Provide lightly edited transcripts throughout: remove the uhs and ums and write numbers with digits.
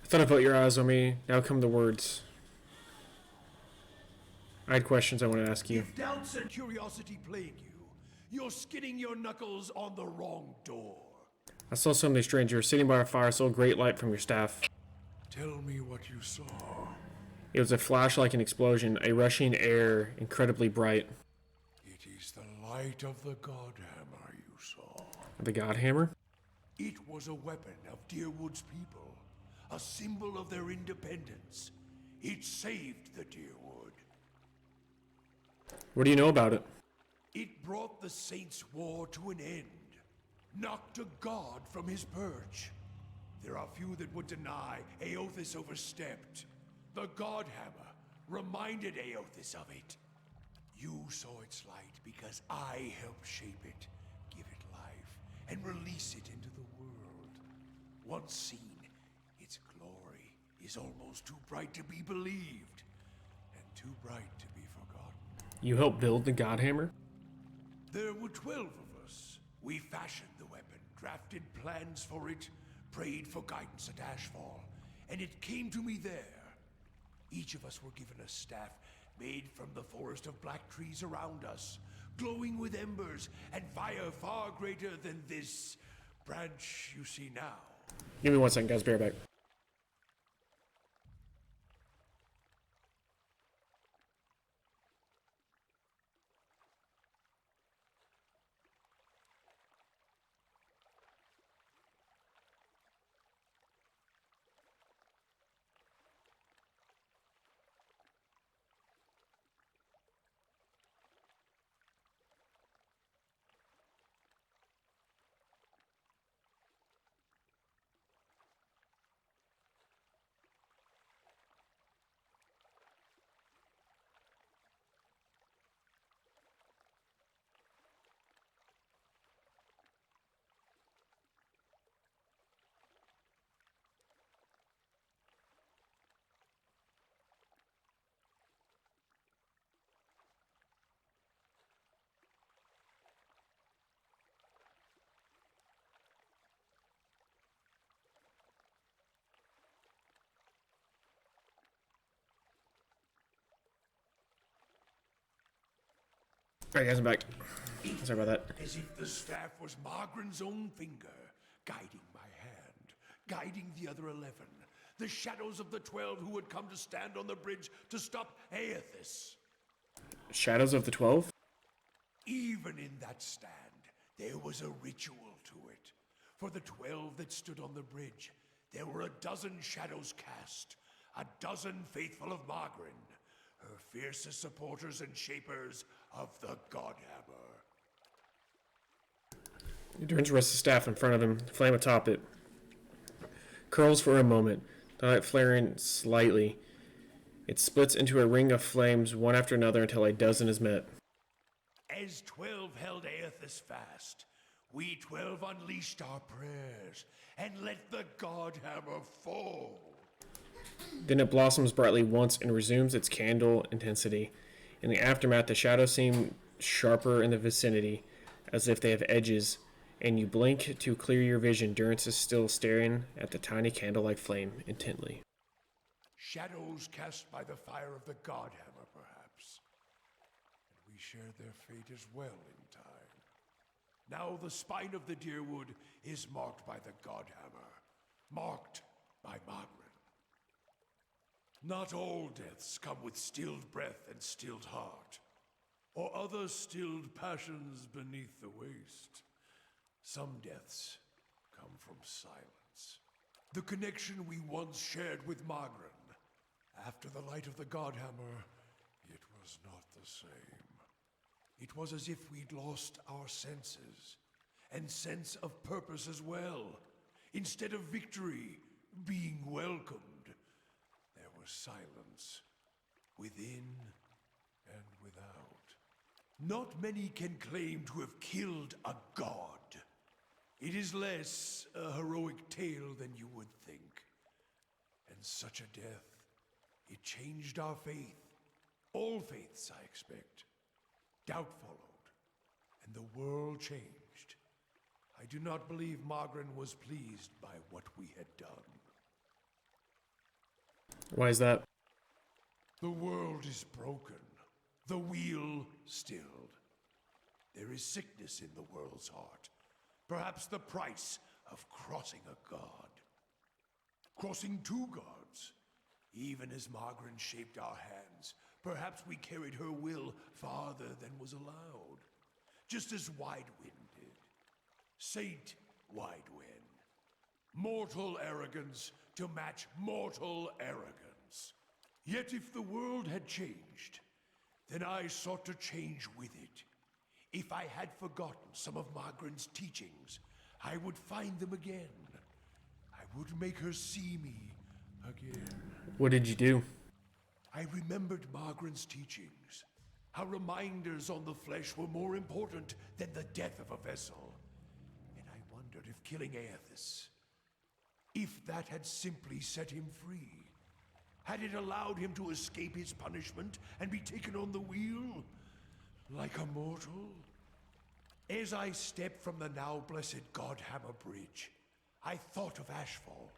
Thought I put your eyes on me. Now come the words. I had questions I want to ask you. If doubts and curiosity plague you, you're skidding your knuckles on the wrong door. I saw something strange. You were sitting by a fire, saw a great light from your staff. Tell me what you saw. It was a flash like an explosion, a rushing air, incredibly bright. It is the light of the Godhammer you saw. The Godhammer? It was a weapon of Deerwood's people, a symbol of their independence. It saved the Deerwood. What do you know about it? It brought the Saints' War to an end, knocked a god from his perch. There are few that would deny Eothas overstepped. The Godhammer reminded Eothas of it. You saw its light because I helped shape it, give it life, and release it into the world. Once seen, its glory is almost too bright to be believed, and too bright to be forgotten. You helped build the Godhammer? There were 12 of us. We fashioned the weapon, drafted plans for it, prayed for guidance at Ashfall, and it came to me there. Each of us were given a staff made from the forest of black trees around us, glowing with embers and fire far greater than this branch you see now. Give me 1 second, guys. Be right back. Alright, guys, I'm back. Sorry about that. As if the staff was Margaren's own finger, guiding my hand, guiding the other 11, the shadows of the 12 who had come to stand on the bridge to stop Eothas. Shadows of the 12? Even in that stand, there was a ritual to it. For the 12 that stood on the bridge, there were a dozen shadows cast, a dozen faithful of Margren, her fiercest supporters and shapers of the Godhammer. He turns to rest the staff in front of him, flame atop it. Curls for a moment, the light flaring slightly. It splits into a ring of flames, one after another, until a dozen is met. As 12 held Eothas fast, we 12 unleashed our prayers and let the Godhammer fall. Then it blossoms brightly once and resumes its candle intensity. In the aftermath, the shadows seem sharper in the vicinity, as if they have edges, and you blink to clear your vision. Durance is still staring at the tiny candle-like flame intently. Shadows cast by the fire of the Godhammer, perhaps. And we shared their fate as well in time. Now the spine of the Deerwood is marked by the Godhammer, marked by Margaret. Not all deaths come with stilled breath and stilled heart, or other stilled passions beneath the waste. Some deaths come from silence. The connection we once shared with Margaret. After the light of the Godhammer, it was not the same. It was as if we'd lost our senses, and sense of purpose as well. Instead of victory being welcomed, there was silence, within and without. Not many can claim to have killed a god. It is less a heroic tale than you would think. And such a death, it changed our faith. All faiths, I expect. Doubt followed, and the world changed. I do not believe Margaret was pleased by what we had done. Why is that? The world is broken, the wheel stilled. There is sickness in the world's heart. Perhaps the price of crossing a god. Crossing two gods. Even as Margaret shaped our hands, perhaps we carried her will farther than was allowed. Just as Widewind did. Saint Widewind. Mortal arrogance to match mortal arrogance. Yet if the world had changed, then I sought to change with it. If I had forgotten some of Margaret's teachings, I would find them again. I would make her see me again. What did you do? I remembered Margaret's teachings. How reminders on the flesh were more important than the death of a vessel. And I wondered if killing Aethys, if that had simply set him free. Had it allowed him to escape his punishment and be taken on the wheel? Like a mortal? As I stepped from the now blessed Godhammer Bridge, I thought of Ashfall.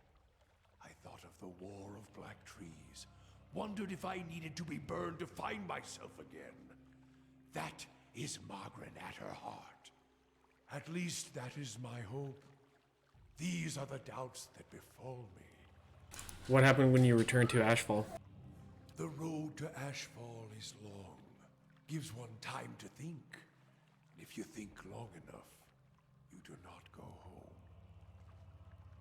I thought of the War of Black Trees. Wondered if I needed to be burned to find myself again. That is Margaret at her heart. At least that is my hope. These are the doubts that befall me. What happened when you returned to Ashfall? The road to Ashfall is long. Gives one time to think. If you think long enough, you do not go home.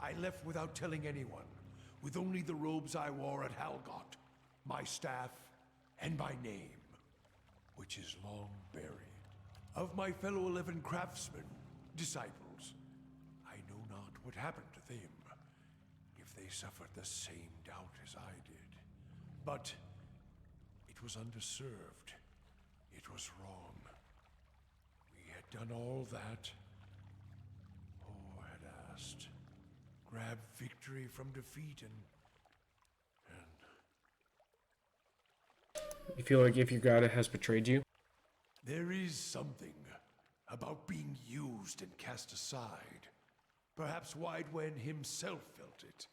I left without telling anyone, with only the robes I wore at Halgot, my staff, and my name, which is long buried. Of my fellow 11 craftsmen, disciples, I know not what happened to them, if they suffered the same doubt as I did. But it was underserved. It was wrong. We had done all that. Or had asked. Grab victory from defeat and You feel like if your god has betrayed you? there is something about being used and cast aside. Perhaps Widewen himself felt it.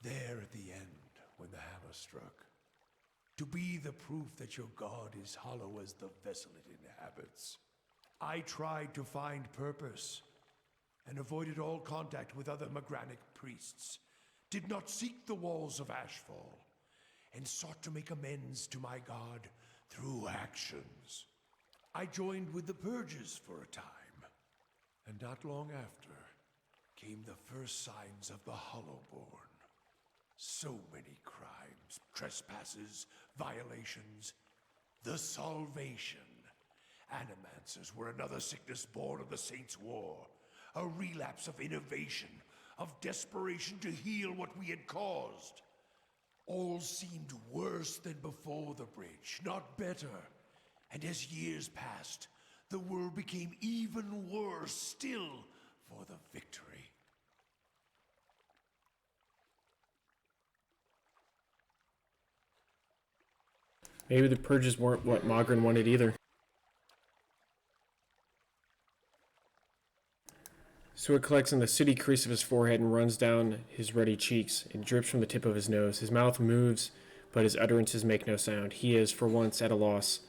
There at the end, when the hammer struck. To be the proof that your god is hollow as the vessel it inhabits. I tried to find purpose, and avoided all contact with other Magranic priests. Did not seek the walls of Ashfall, and sought to make amends to my god through actions. I joined with the Purges for a time, and not long after came the first signs of the Hollowborn. So many crimes, trespasses, violations. The Salvation. Animancers were another sickness born of the Saints' War. A relapse of innovation, of desperation to heal what we had caused. All seemed worse than before the bridge, not better. And as years passed, the world became even worse still for the victory. Maybe the purges weren't what Mogren wanted either. Sweat collects in the sooty crease of his forehead and runs down his ruddy cheeks. It drips from the tip of his nose. His mouth moves, but his utterances make no sound. He is, for once, at a loss.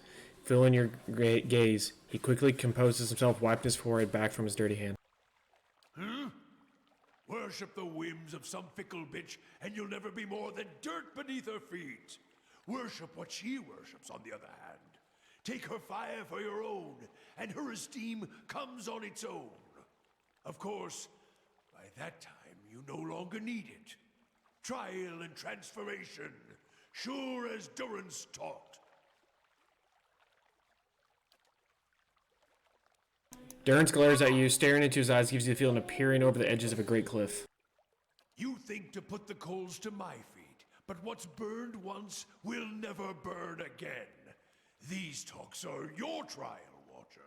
Fill in your gaze. He quickly composes himself, wiping his forehead back from his dirty hand. Worship the whims of some fickle bitch, and you'll never be more than dirt beneath her feet. Worship what she worships, on the other hand. Take her fire for your own, and her esteem comes on its own. Of course, by that time, you no longer need it. Trial and transformation, sure as Durance taught. Durance glares at you. Staring into his eyes gives you the feeling of peering over the edges of a great cliff. You think to put the coals to my feet, but what's burned once will never burn again. These talks are your trial, Watcher.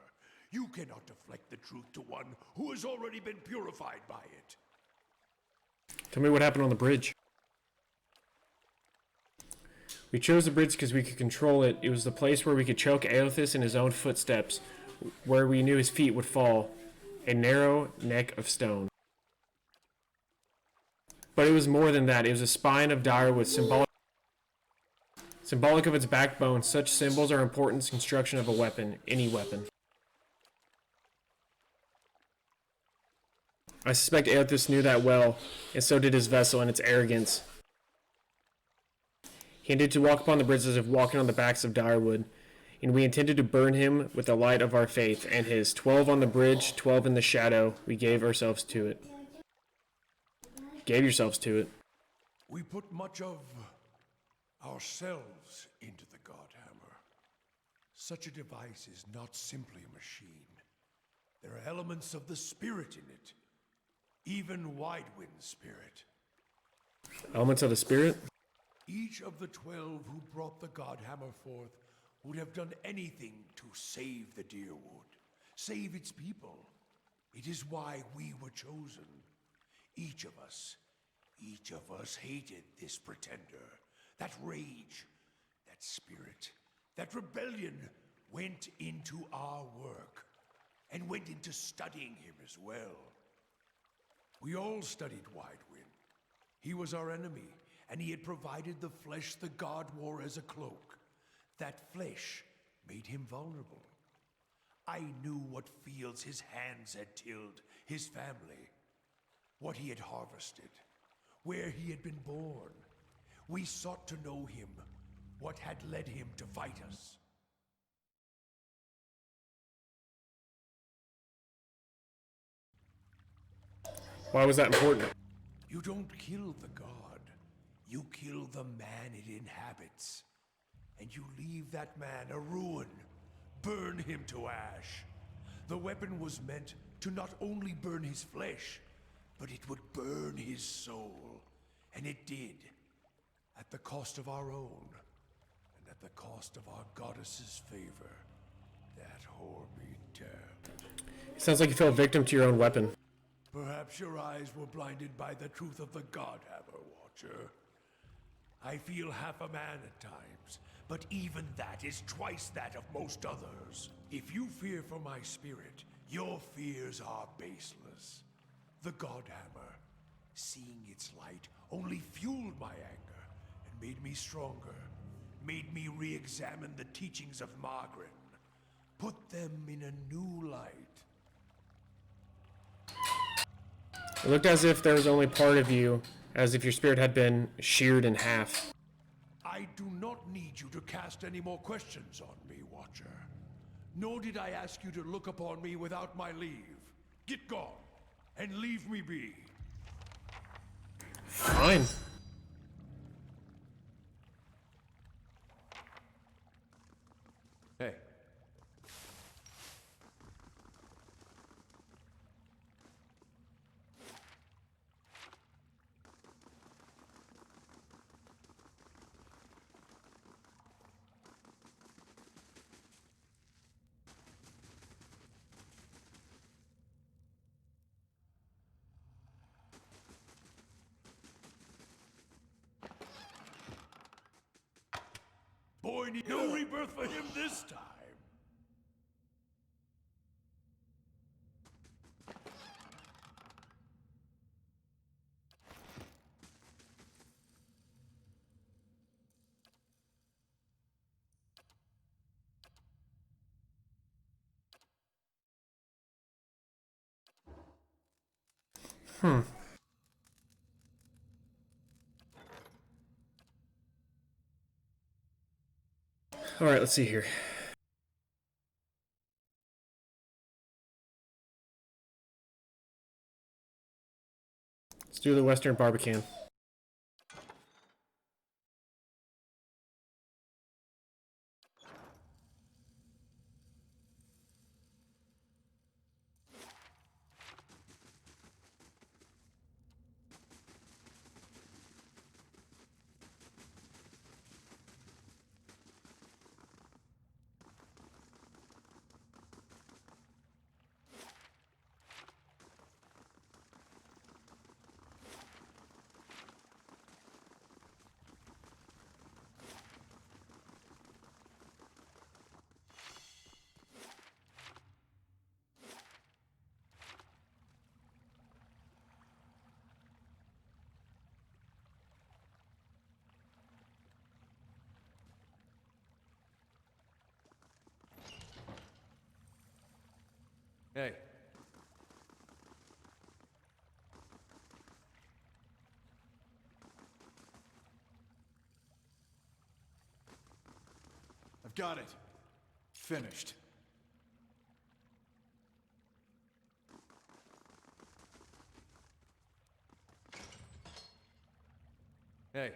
You cannot deflect the truth to one who has already been purified by it. Tell me what happened on the bridge. We chose the bridge because we could control it. It was the place where we could choke Aethys in his own footsteps, where we knew his feet would fall. A narrow neck of stone. But it was more than that. It was a spine of dire with symbolic Symbolic of its backbone, such symbols are important in construction of a weapon, any weapon. I suspect Aethys knew that well, and so did his vessel and its arrogance. He intended to walk upon the bridges as if walking on the backs of Direwood, and we intended to burn him with the light of our faith, and his 12 on the bridge, 12 in the shadow, we gave ourselves to it. Gave yourselves to it. We put much of ourselves into the Godhammer. Such a device is not simply a machine. There are elements of the spirit in it. Even Widewind's spirit. Elements of the spirit? Each of the 12 who brought the Godhammer forth would have done anything to save the Dyrwood, save its people. It is why we were chosen. Each of us hated this pretender. That rage, that spirit, that rebellion went into our work, and went into studying him as well. We all studied Widewind. He was our enemy, and he had provided the flesh the God wore as a cloak. That flesh made him vulnerable. I knew what fields his hands had tilled, his family, what he had harvested, where he had been born. We sought to know him, what had led him to fight us. Why was that important? You don't kill the god. You kill the man it inhabits. And you leave that man a ruin. Burn him to ash. The weapon was meant to not only burn his flesh, but it would burn his soul. And it did. At the cost of our own. And at the cost of our goddess's favor. That whore be damned. It sounds like you fell victim to your own weapon. Perhaps your eyes were blinded by the truth of the Godhammer, Watcher. I feel half a man at times, but even that is twice that of most others. If you fear for my spirit, your fears are baseless. The Godhammer, seeing its light, only fueled my anger and made me stronger, made me re-examine the teachings of Margaret, put them in a new light. It looked as if there was only part of you, as if your spirit had been sheared in half. I do not need you to cast any more questions on me, Watcher. Nor did I ask you to look upon me without my leave. Get gone, and leave me be. Fine. Hey. Boy, no rebirth for him this time. Alright, let's see here. Let's do the Western Barbican. Hey. I've got it. Finished. Hey.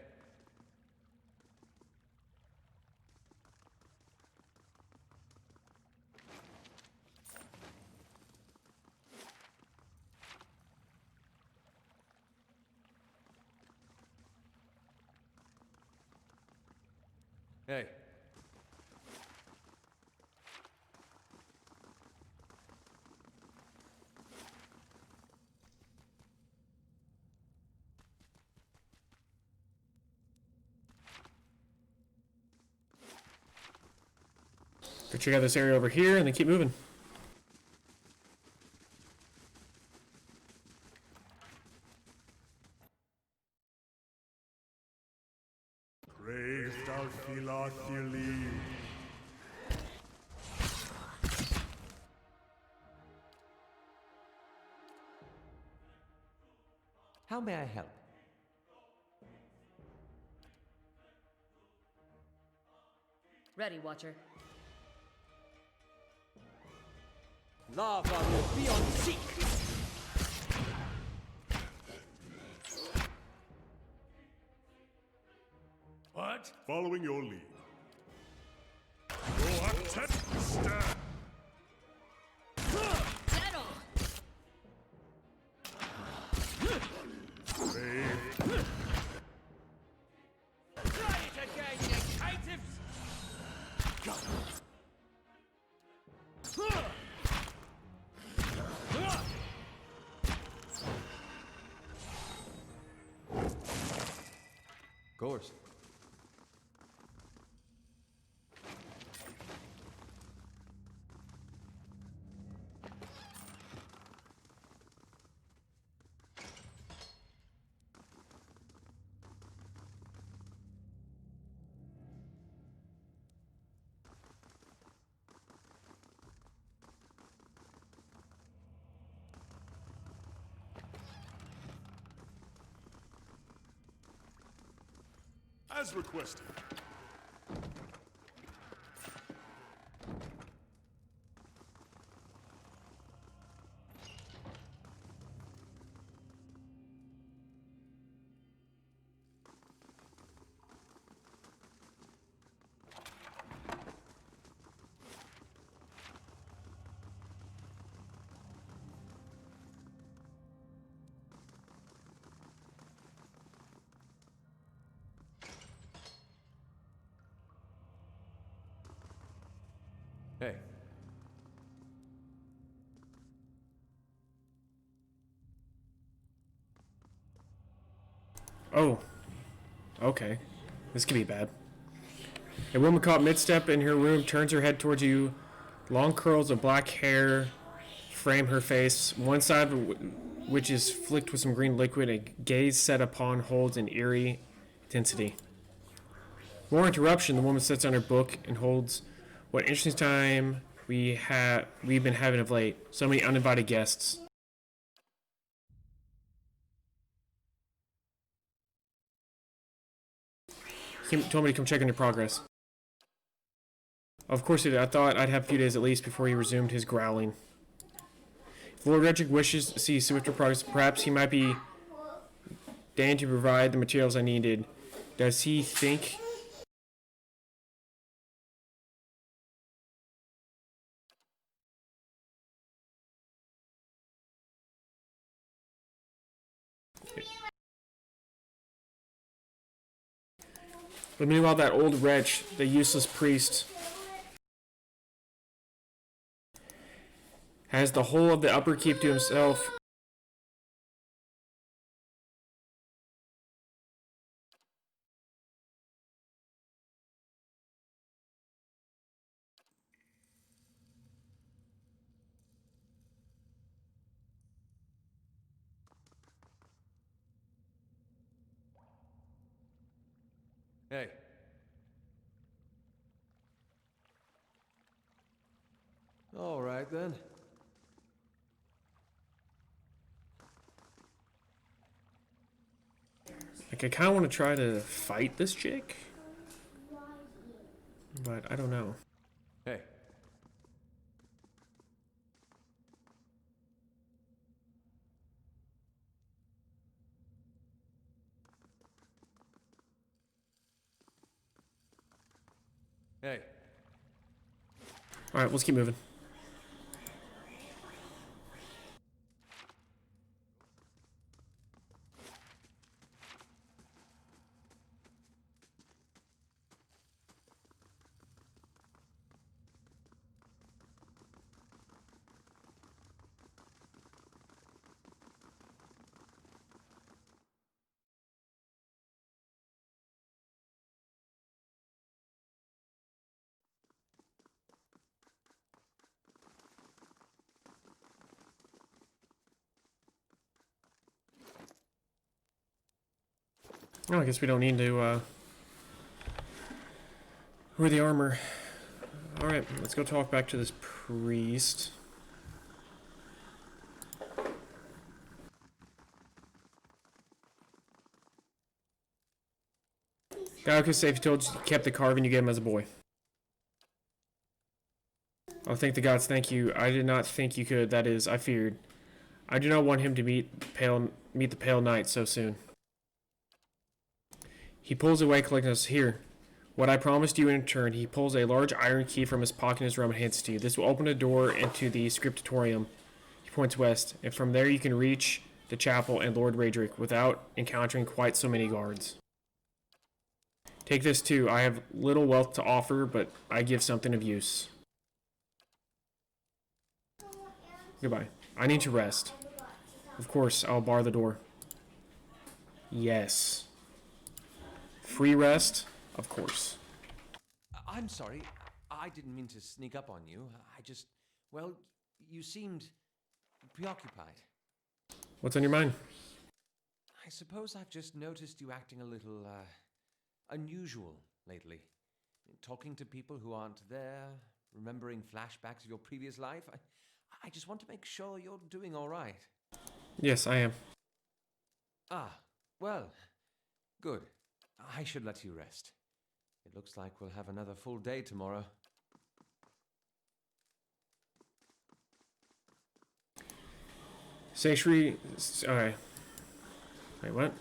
Hey. Go check out this area over here and then keep moving. Praise Dalfilathili. How may I help? Ready, Watcher. Lava will be on seek! What? Following your lead. Your attempt stand. Dead on! Brave. Try it again, you caitiffs! Of course. As requested. Hey. Oh. Okay. This could be bad. A woman caught mid-step in her room turns her head towards you. Long curls of black hair frame her face, one side of which is flicked with some green liquid. A gaze set upon holds an eerie intensity. More interruption, the woman sits on her book and holds what interesting time we've been having of late. So many uninvited guests. He told me to come check on your progress. Of course he did. I thought I'd have a few days at least before he resumed his growling. If Lord Redrick wishes to see swifter progress, perhaps he might be deigned to provide the materials I needed. Does he think... But meanwhile, that old wretch, the useless priest, has the whole of the upper keep to himself. Hey. All right, then. Like, I kind of want to try to fight this chick, but I don't know. Hey. Hey. All right, let's keep moving. Oh, I guess we don't need to, wear the armor. Alright, let's go talk back to this priest. Gaiocus safe, you told you kept the carving you gave him as a boy. Oh, thank the gods, thank you. I did not think you could, that is, I feared. I do not want him to meet the pale knight so soon. He pulls away, collecting us. Here, what I promised you in return. He pulls a large iron key from his pocket in his robe and hands it to you. This will open a door into the scriptorium. He points west, and from there you can reach the chapel and Lord Raedric without encountering quite so many guards. Take this too. I have little wealth to offer, but I give something of use. Goodbye. I need to rest. Of course, I'll bar the door. Yes. Free rest? Of course. I'm sorry. I didn't mean to sneak up on you. I just... Well, you seemed preoccupied. What's on your mind? I suppose I've just noticed you acting a little, unusual lately. Talking to people who aren't there, remembering flashbacks of your previous life. I just want to make sure you're doing all right. Yes, I am. Ah, well, good. I should let you rest. It looks like we'll have another full day tomorrow. Seshri... Alright. Wait, what?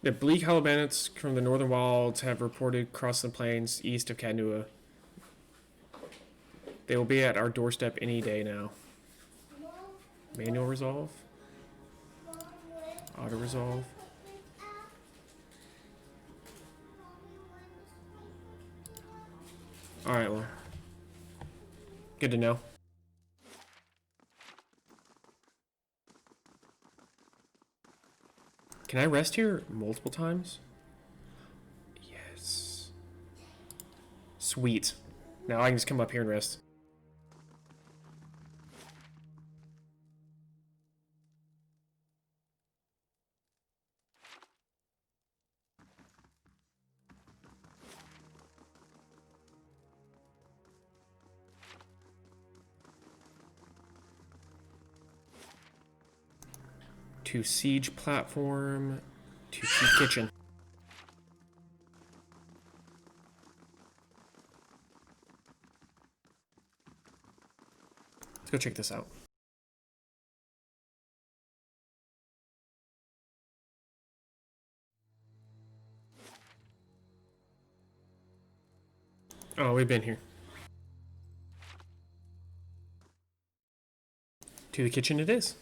The bleak hollow bandits from the northern wilds have reported crossing the plains east of Katnua. They will be at our doorstep any day now. Manual resolve? Auto resolve? Alright, well. Good to know. Can I rest here multiple times? Yes. Sweet. Now I can just come up here and rest. To siege platform, to kitchen. Let's go check this out. Oh, we've been here. To the kitchen it is.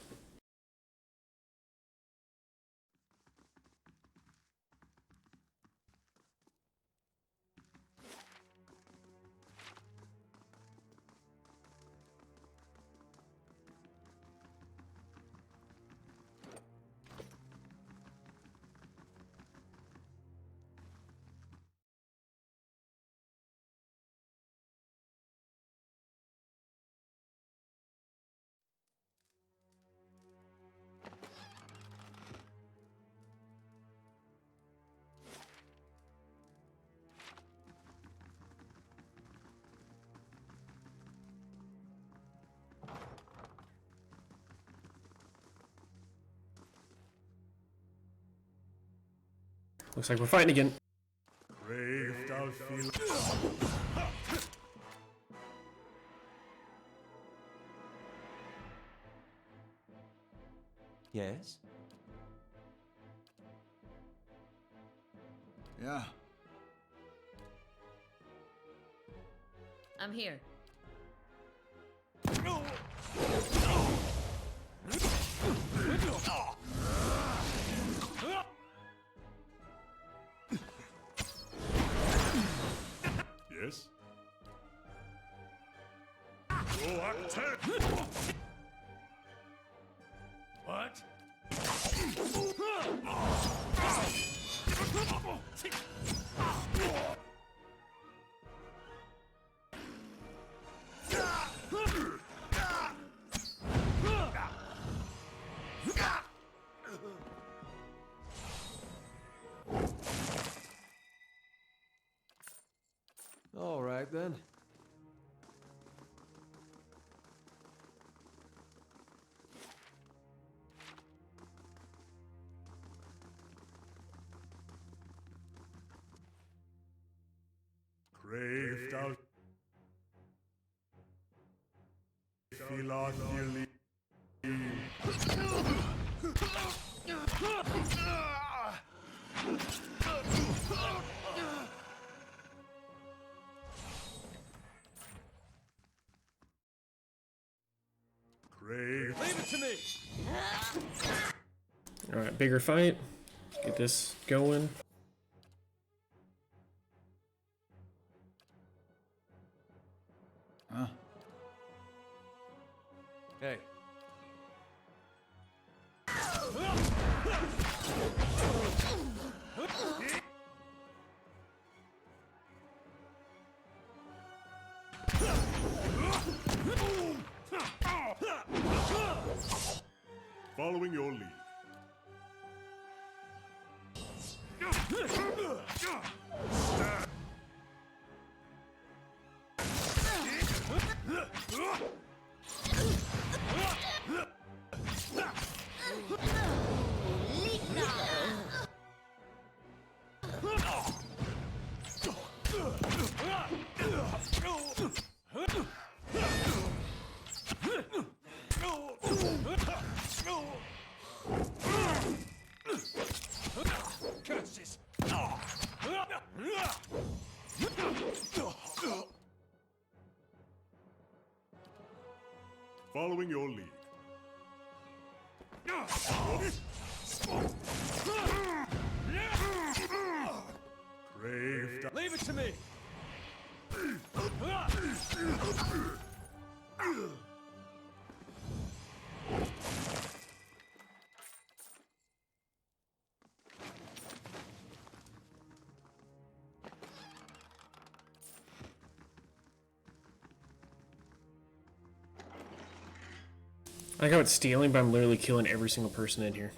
Looks like we're fighting again. Craved I'll feel. Yes? Yeah. I'm here. Yes? What? All right then. Craved I'll feel on nearly. Craved. Leave it to me! Alright, bigger fight. Get this going. Huh? Hey. Following your lead. Curses! Following your lead. Craved. Leave it to me! I like how it's stealing, but I'm literally killing every single person in here.